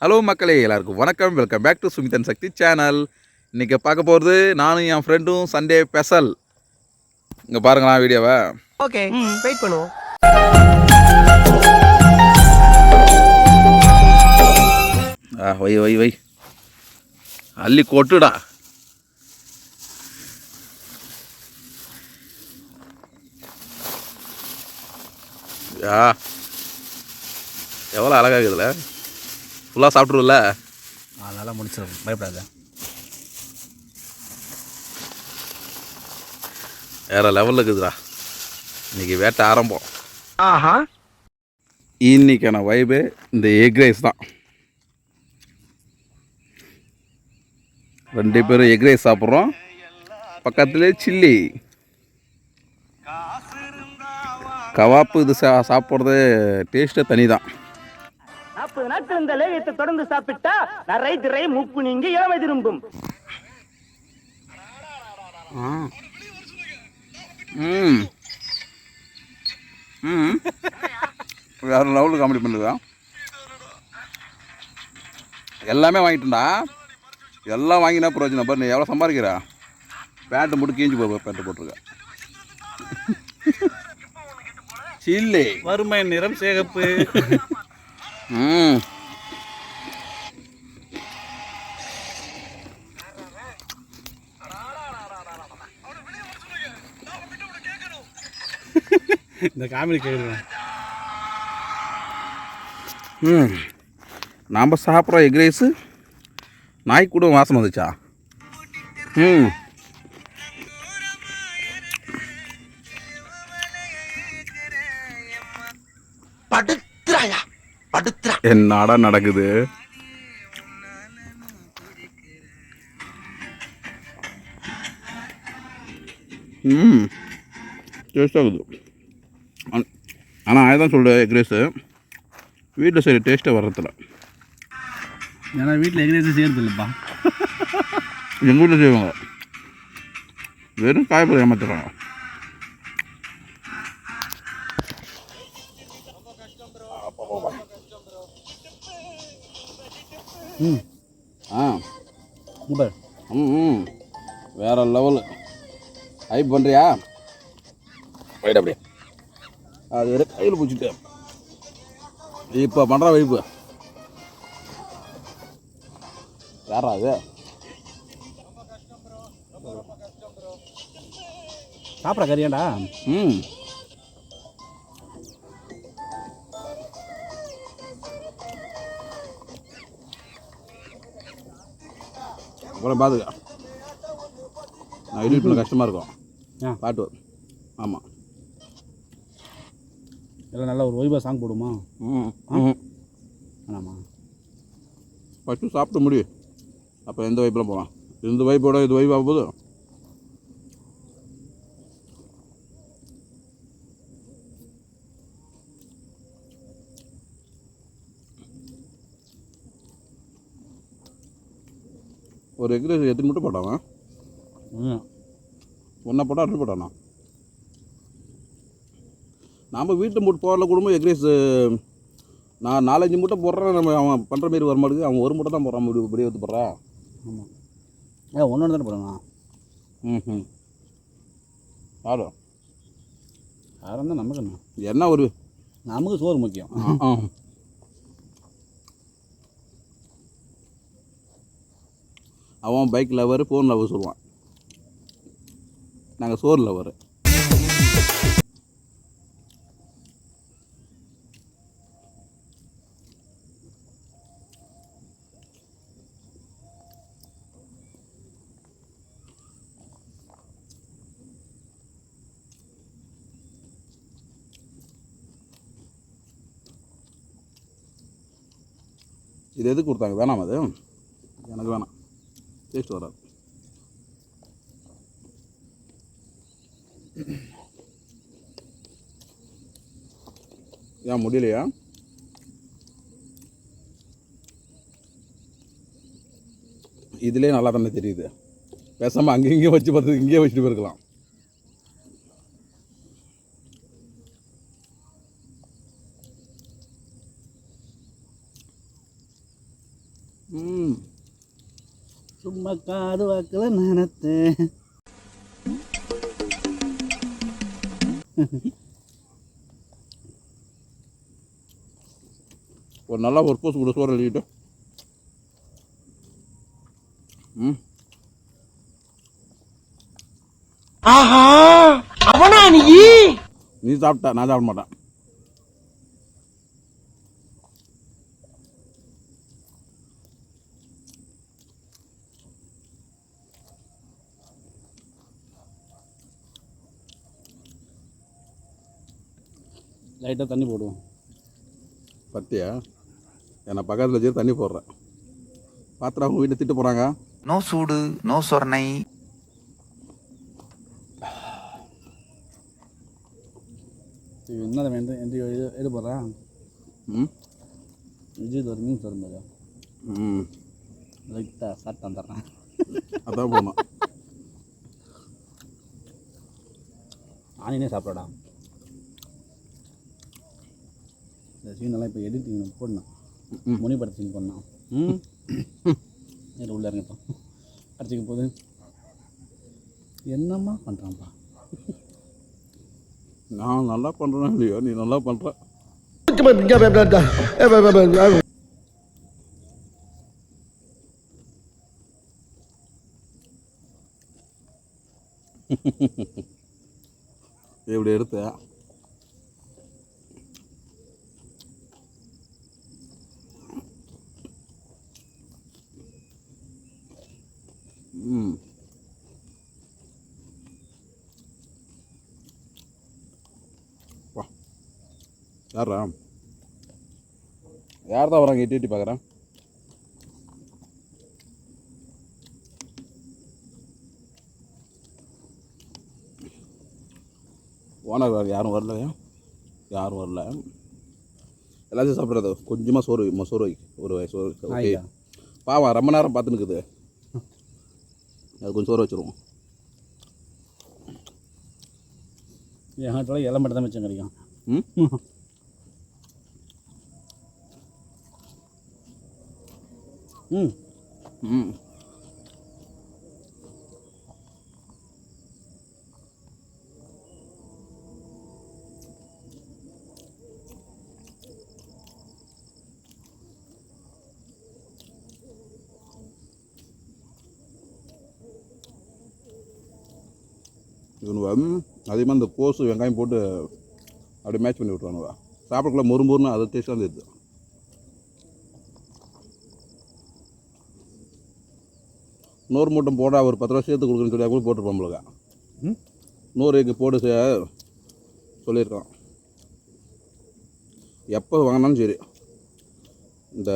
Hello மக்களே, எல்லாருக்கும் வணக்கம். Welcome back to Sumithan Sakthi channel. இன்றைக்கி பார்க்க போகிறது நானும் என் ஃப்ரெண்டும் சண்டே ஸ்பெஷல். இங்கே பாருங்களா வீடியோவை. ஓகே, வெயிட் பண்ணுவோம். வை வை வை அள்ளி கொட்டுடா. எவ்வளோ அழகாகுதுல. ஃபுல்லாக சாப்பிட்ருவில்ல? அதனால் முடிச்சிடும், பயப்படாத. வேறு லெவலில் இருக்குதுடா. இன்றைக்கி வேட்டை ஆரம்பம். ஆஹா, இன்னைக்கான வைபு இந்த எக் ரைஸ் தான். 2 பேரும் எக் ரைஸ் சாப்பிட்றோம். பக்கத்துலேயே சில்லி கவாப்பு. இது சாப்பிட்றது டேஸ்ட்டே தனி தான். 40 நாட்கள் இந்த லேகியத்தை தொடர்ந்து சாப்பிட்டா நரை திரை மூப்பு நீங்கி இளமை திரும்பும். வேற லெவலில் காமெடி பண்ணுதா. எல்லாமே வாங்கிட்டேன்டா. எல்லாம் வாங்கினா பிரயோஜனம் பாரு. நீ எவ்வளோ சம்பாதிக்கிற? பேண்ட்டு மட்டும் கீஞ்சி பேண்ட்டு போட்டிருக்க. சில்லி வறுமை நிறம் சேகப்பு. இந்த காமெடி கேட்குறேன். நாம் சாப்பிட்ற எக் ரைஸு நாய் கூட வாசனை வந்துச்சா. என்னடா நடக்குது? டேஸ்டாகுது. ஆனால் அதுதான் சொல்கிறேன், எக் ரைஸு வீட்டில் சரி டேஸ்ட்டாக வர்றதில்ல. ஏன்னா வீட்டில் எக் ரைஸு செய்யறது இல்லைப்பா. எங்கள் வீட்டில் செய்வாங்க, வெறும் காய்கறி ஏமாத்துறாங்க. வேற லெவலு. ஹைப் பண்ணுறியா? போயிட்டு அப்படியே அது வேறு கையில் பிடிச்சிட்டு இப்போ பண்ணுற வைப்பு. யாரா அது? சாப்பிட்ற கறியாண்டா. அப்புறம் பார்த்துக்க, நான் எடிட் பண்ண கஷ்டமாக இருக்கும் பாட்டு. ஆமாம், எல்லாம் நல்லா ஒரு வைபா சாங் போடுமா? ஆமாம், ஃபஸ்ட்டு சாப்பிட்டு முடியும், அப்போ எந்த வைப்பெலாம் போகலாம். இந்த வைப்போட இது வைப் ஆகும் போது ஒரு எக் ரைஸ் எத்தனை மட்டும் போட்டான்? ஒன்றா போட்டால் 2 போட்டானா? நாம் வீட்டில் மூட்டை போடல குடும்பம் எக் ரைஸ். நான் 4-5 மூட்டை போடுறேன். நம்ம அவன் பண்ணுற மாரி வர மாட்டேங்குது. அவன் 1 மூட்டை தான் போடுறான். இப்படியே வந்து போடுறா. ஆமாம், ஏன் ஒன்று தானே போடுறான்? யாரும் யாரும் தான் நமக்கு என்ன ஒரு நமக்கு சோறு முக்கியம். அவன் பைக் லவர், ஃபோன் லவர் சொல்லுவான். நாங்கள் சோறு லவர். இது எதுக்கு கொடுத்தாங்க? வேணாம், அது எனக்கு வேணாம், டேஸ்ட் வராது. ஏன் முடியலையா? இதுலேயே நல்லா தானே தெரியுது. பேசாமல் அங்கே இங்கேயும் வச்சு பார்த்து இங்கேயே வச்சுட்டு போயிருக்கலாம். சும்மா காது வாக்கில் நினைத்தேன். ஒரு நல்லா ஒரு பூசு கூட சோறு எழுதிட்டு ஆஹா அவனா நீ சாப்பிட்டா நான் சாப்பிட மாட்டேன். லைட்டாக தண்ணி போடுவோம். பத்தியா என்னை பக்கத்தில் வச்சு தண்ணி போடுறேன். பாத்திரம் அவங்க வீட்டை திட்டு போகிறாங்க. நோ சூடு நோ சொரணை. இது என்ன வேண்டும் என்று எது போடுறேன். இது ஒரு மீன் தரும்போது லைட்டாக சாப்பிட்டு வந்துடுறேன். அதான் போகணும். ஆனினே சாப்பிடா. இந்த சீனெல்லாம் இப்போ எடிட்டிங் போடணும். மொழிபடுத்த சீன் பண்ணோம். நேரம் உள்ளே இறங்கட்டும். அடிச்சிக்கும் போது என்னம்மா பண்ணுறான்ப்பா. நான் நல்லா பண்ணுறேன் இல்லையோ, நீ நல்லா பண்ணுற. எப்படி எடுத்த யாரா யார் தான் வராங்க? எட்டி எட்டி பார்க்குறேன். ஓனர் யாரும் வரலையா? யாரும் வரல. எல்லாத்தையும் சாப்பிட்றது. கொஞ்சமாக சோறு வை. ஒரு சோறு ஓகே. பாவம் ரொம்ப நேரம் பார்த்துன்னு இருக்குது. அது கொஞ்சம் சோறு வச்சுருவோம். என் ஹாட்டில் இலை மட்டும் தான் மிச்சம் கிடைக்கும். இவனுவா அதிகமாக இந்த கோஸு வெங்காயம் போட்டு அப்படியே மேட்ச் பண்ணி விட்ருவானுவா. சாப்பிடக்குள்ள மொறுமொறுன்னு அது டேஸ்ட்டாக இருந்தது. நூறு மூட்டம் போட ஒரு 10 ரூபா சேர்த்து கொடுக்குறேன்னு சொல்லி கூட போட்டுருப்போம். நம்மளுக்கு 100 எக்கு போட்டு சொல்லியிருக்கான். எப்போ வாங்கினாலும் சரி இந்த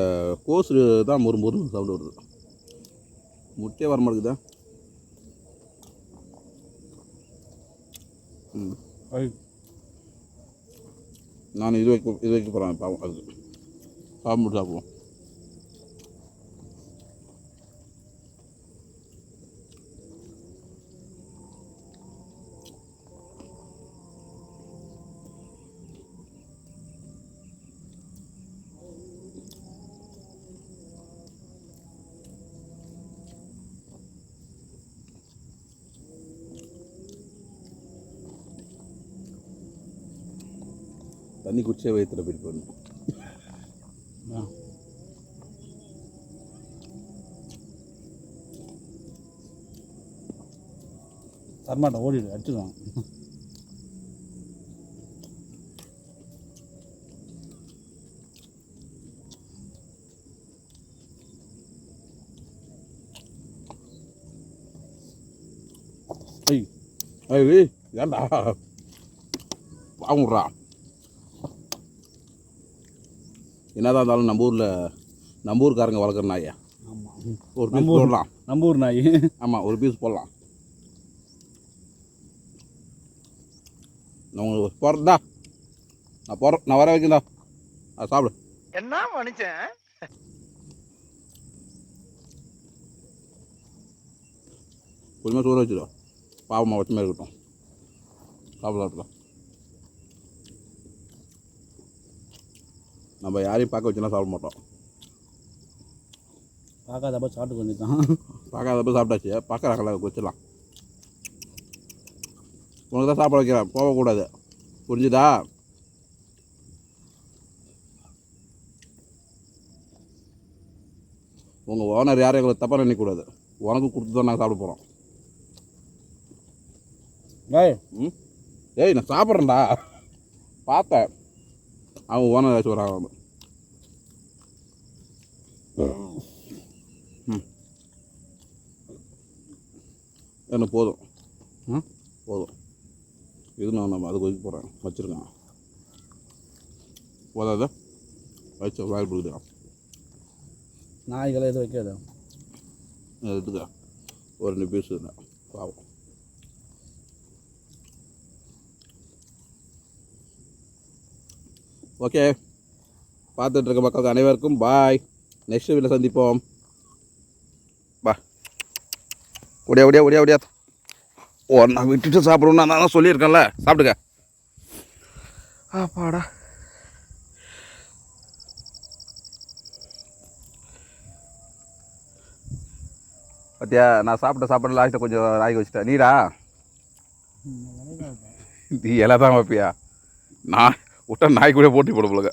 கோஸு தான் மொறுமொறுன்னு சாப்பிட்டு வருது. முட்டையே வர மாட்டேங்குதா? நான் இது வைக்க போகிறேன். பாவம் அதுக்கு சாப்பிட்டு சாப்பிடுவோம். தண்ணி குடிச்சே வயிற்றுல போயிட்டு போடணும். தரமாட்டேன், ஓடிடு அடிச்சுடுவான். ஐய் ஏண்டா வாங்குறா. என்னதான் இருந்தாலும் நம்ம ஊருக்காரங்க வளர்க்குற நாயா. ஆமாம், ஒரு பீஸ் போடலாம். நம்ம ஊர் நாய். ஆமாம், ஒரு பீஸ் போடலாம். நான் உங்களுக்கு போடுறதா நான் வர வைக்கிறதா அது சாப்பிடு. என்ன மனுஷன்? கொஞ்சமாக சோறு வச்சுடும். பாவமாக வச்ச மாதிரி இருக்கட்டும். சாப்பிடலாம். நம்ம யாரையும் பார்க்க வச்சுனா சாப்பிட மாட்டோம். பார்க்காதப்ப சாப்பிட்டு வந்துட்டான். பார்க்காதப்ப சாப்பிட்டாச்சு, பார்க்குறாங்களா வச்சிடலாம். உனக்கு தான் சாப்பிட வைக்கிறேன், போகக்கூடாது, புரிஞ்சுதா? உங்கள் ஓனர் யாரும் எங்களுக்கு தப்பாக நினைக்கக்கூடாது. உனக்கு கொடுத்து தான் நாங்கள் சாப்பிட போகிறோம். டேய் ம் ஏய் நான் சாப்பிட்றேன்டா, பார்த்தேன் அவன் ஓனர் ஏதாச்சும் வராங்க. ம் எனக்கு போதும். போதும், இது நான் அதுக்கு வைக்க போகிறேன், வச்சுருக்கேன். போதாத வச்சு வாயில் பிடிக்கிறேன். நாய்களை எதுவும் வைக்காது. எடுத்துக்க ஒரு 2 பீஸ் இல்லை, பாவம். ஓகே, பார்த்துட்டு இருக்க மக்களுக்கு அனைவருக்கும் பாய். நெக்ஸ்ட் வீடியோவில் சந்திப்போம். பா ஒடியா ஒடியா ஒடியா ஒடியா. ஓ நான் விட்டுட்டு சாப்பிடணும்னா நான் தான் சொல்லியிருக்கேன்ல, சாப்பிடுங்க. ஆப்பாடா. பார்த்தியா, நான் சாப்பிட லாஸ்ட்டை கொஞ்சம் நாய்க்கு வச்சுட்டேன். நீடா நீ எல்லாம் தான் வைப்பியா? நான் விட்டா நாய் கூட போட்டி போட போலுங்க.